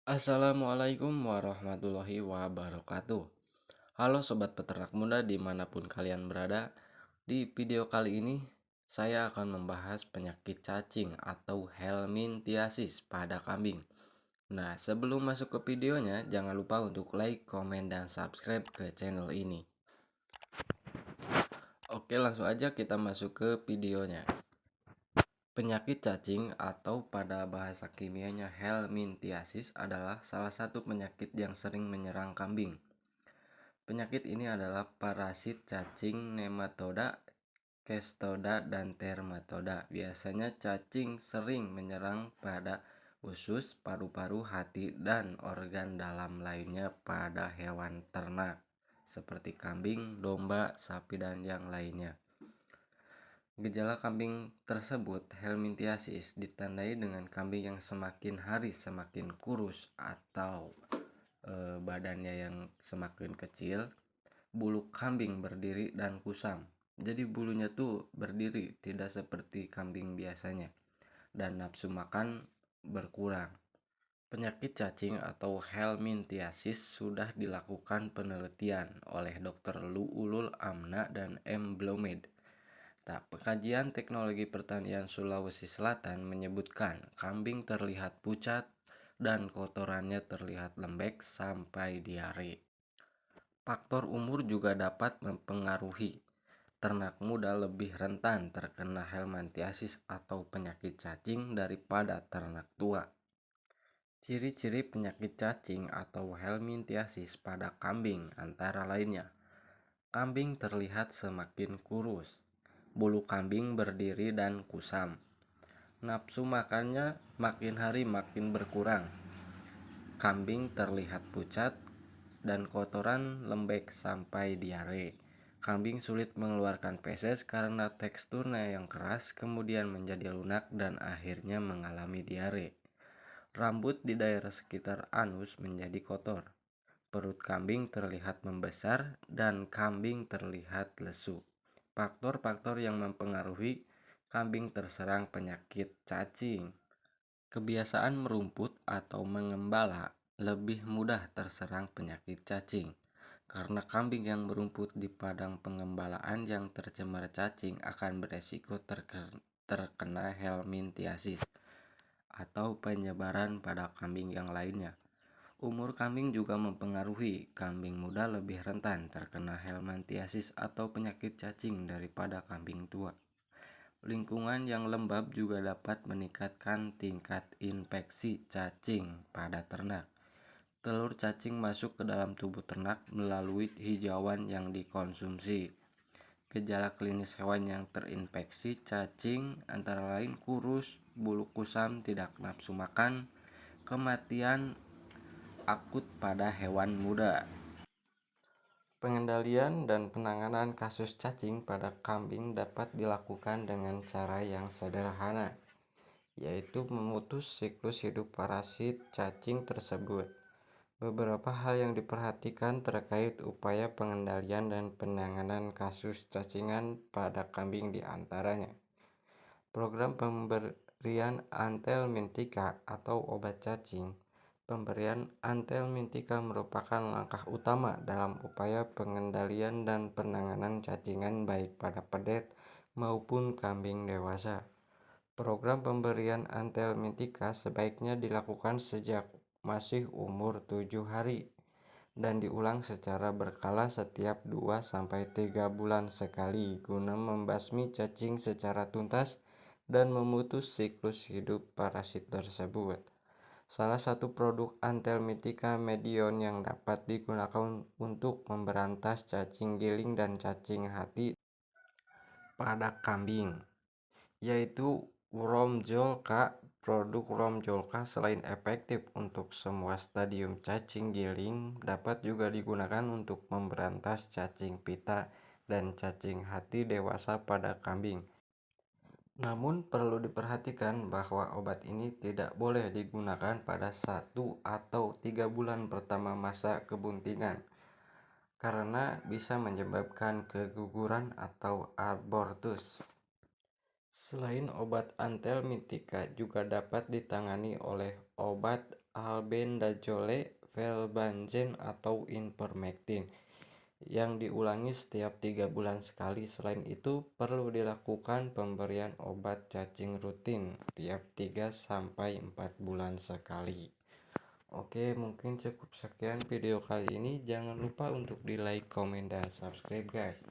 Assalamualaikum warahmatullahi wabarakatuh. Halo Sobat Peternak Muda dimanapun kalian berada. Di video kali ini saya akan membahas penyakit cacing atau helminthiasis pada kambing. Nah, sebelum masuk ke videonya, jangan lupa untuk like, komen, dan subscribe ke channel ini. Oke, langsung aja kita masuk ke videonya. Penyakit cacing atau pada bahasa kimianya helminthiasis adalah salah satu penyakit yang sering menyerang kambing. Penyakit ini adalah parasit cacing nematoda, cestoda, dan dermatoda. Biasanya cacing sering menyerang pada usus, paru-paru, hati, dan organ dalam lainnya pada hewan ternak seperti kambing, domba, sapi, dan yang lainnya. Gejala kambing tersebut, helminthiasis, ditandai dengan kambing yang semakin hari semakin kurus atau badannya yang semakin kecil, bulu kambing berdiri dan kusam. Jadi bulunya tuh berdiri, tidak seperti kambing biasanya, dan nafsu makan berkurang. Penyakit cacing atau helminthiasis sudah dilakukan penelitian oleh Dr. Luulul Amna dan M. Blomed. Pengkajian teknologi pertanian Sulawesi Selatan menyebutkan kambing terlihat pucat dan kotorannya terlihat lembek sampai diare. Faktor umur juga dapat mempengaruhi. Ternak muda lebih rentan terkena helminthiasis atau penyakit cacing daripada ternak tua. Ciri-ciri penyakit cacing atau helminthiasis pada kambing antara lainnya: kambing terlihat semakin kurus, bulu kambing berdiri dan kusam, nafsu makannya makin hari makin berkurang, kambing terlihat pucat dan kotoran lembek sampai diare. Kambing sulit mengeluarkan feses karena teksturnya yang keras, kemudian menjadi lunak dan akhirnya mengalami diare. Rambut di daerah sekitar anus menjadi kotor. Perut kambing terlihat membesar dan kambing terlihat lesu. Faktor-faktor yang mempengaruhi kambing terserang penyakit cacing. Kebiasaan merumput atau mengembala lebih mudah terserang penyakit cacing, karena kambing yang merumput di padang pengembalaan yang tercemar cacing akan beresiko terkena helminthiasis atau penyebaran pada kambing yang lainnya. Umur kambing juga mempengaruhi. Kambing muda lebih rentan terkena helminthiasis atau penyakit cacing daripada kambing tua. Lingkungan yang lembab juga dapat meningkatkan tingkat infeksi cacing pada ternak. Telur cacing masuk ke dalam tubuh ternak melalui hijauan yang dikonsumsi. Gejala klinis hewan yang terinfeksi cacing antara lain kurus, bulu kusam, tidak nafsu makan, kematian akut pada hewan muda. Pengendalian dan penanganan kasus cacing pada kambing dapat dilakukan dengan cara yang sederhana, yaitu memutus siklus hidup parasit cacing tersebut. Beberapa hal yang diperhatikan terkait upaya pengendalian dan penanganan kasus cacingan pada kambing diantaranya: program pemberian Anthelmintica atau obat cacing. Pemberian Anthelmintica merupakan langkah utama dalam upaya pengendalian dan penanganan cacingan baik pada pedet maupun kambing dewasa. Program pemberian Anthelmintica sebaiknya dilakukan sejak masih umur 7 hari dan diulang secara berkala setiap 2-3 bulan sekali guna membasmi cacing secara tuntas dan memutus siklus hidup parasit tersebut. Salah satu produk Anthelmintica Medion yang dapat digunakan untuk memberantas cacing giling dan cacing hati pada kambing, yaitu Uromjolka. Produk Uromjolka selain efektif untuk semua stadium cacing giling, dapat juga digunakan untuk memberantas cacing pita dan cacing hati dewasa pada kambing. Namun perlu diperhatikan bahwa obat ini tidak boleh digunakan pada 1 atau 3 bulan pertama masa kebuntingan, karena bisa menyebabkan keguguran atau abortus. Selain obat Anthelmintica juga dapat ditangani oleh obat albendazole, felbanzen, atau ivermectin yang diulangi setiap 3 bulan sekali. Selain itu, perlu dilakukan pemberian obat cacing rutin tiap 3 sampai 4 bulan sekali. Oke, mungkin cukup sekian video kali ini. Jangan lupa untuk di like, komen, dan subscribe guys.